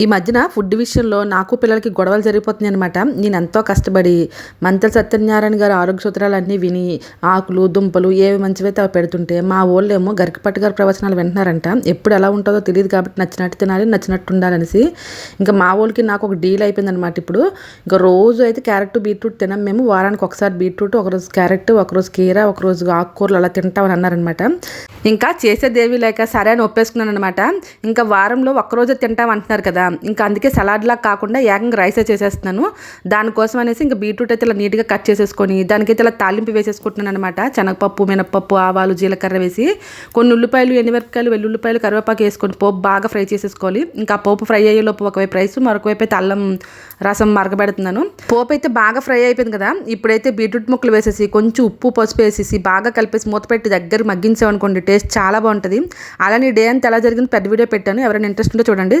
ఈ మధ్యన ఫుడ్ విషయంలో నాకు పిల్లలకి గొడవలు జరిగిపోతున్నాయి అనమాట. నేను ఎంతో కష్టపడి మంతెల సత్యనారాయణ గారి ఆరోగ్య సూత్రాలన్నీ విని ఆకులు దుంపలు ఏవి మంచివైతే అవి పెడుతుంటే మా వాళ్ళేమో గరికపట్టి గారి ప్రవచనాలు వింటున్నారంట. ఎప్పుడు ఎలా ఉంటుందో తెలియదు కాబట్టి నచ్చినట్టు తినాలి, నచ్చినట్టు ఉండాలనేసి ఇంకా మా వాళ్ళకి నాకు ఒక డీల్ అయిపోయింది అనమాట. ఇప్పుడు ఇంకా రోజు అయితే క్యారెట్ బీట్రూట్ తినాం మేము. వారానికి ఒకసారి బీట్రూట్, ఒకరోజు క్యారెట్, ఒకరోజు కీర, ఒకరోజు ఆకుకూరలు అలా తింటామని అన్నారనమాట. ఇంకా చేసేదేవి లేక సరే అని ఒప్పేసుకున్నాను అనమాట. ఇంకా వారంలో ఒక్కరోజే తింటాం అంటున్నారు కదా, ఇంకా అందుకే సలాడ్లా కాకుండా ఏకంగా రైసే చేసేస్తున్నాను. దానికోసం అనేసి ఇంకా బీట్రూట్ అయితే ఇలా నీట్గా కట్ చేసేసుకొని దానికైతే ఇలా తాలింపు వేసేసుకుంటున్నాను అనమాట. శనగపప్పు, మినపప్పు, ఆవాలు, జీలకర్ర వేసి కొన్ని ఉల్లిపాయలు, ఎండుమిరపకాయలు, వెల్లుల్లిపాయలు, కరివేపాకు వేసుకొని పోపు బాగా ఫ్రై చేసేసుకోవాలి. ఇంకా పోపు ఫ్రై అయ్యేలోపు ఒకవైపు రైస్, మరొక వైపు అయితే అల్లం రసం మరగబెడుతున్నాను. పోపు అయితే బాగా ఫ్రై అయిపోయింది కదా, ఇప్పుడైతే బీట్రూట్ ముక్కలు వేసేసి కొంచెం ఉప్పు పసుపు వేసేసి బాగా కలిపేసి మూత పెట్టి దగ్గర మగ్గించామనుకోండి టేస్ట్ చాలా బాగుంటుంది. అలానే డే అంతా ఎలా జరిగింది పెద్ద వీడియో పెట్టాను, ఎవరైనా ఇంట్రెస్ట్ ఉంటే చూడండి.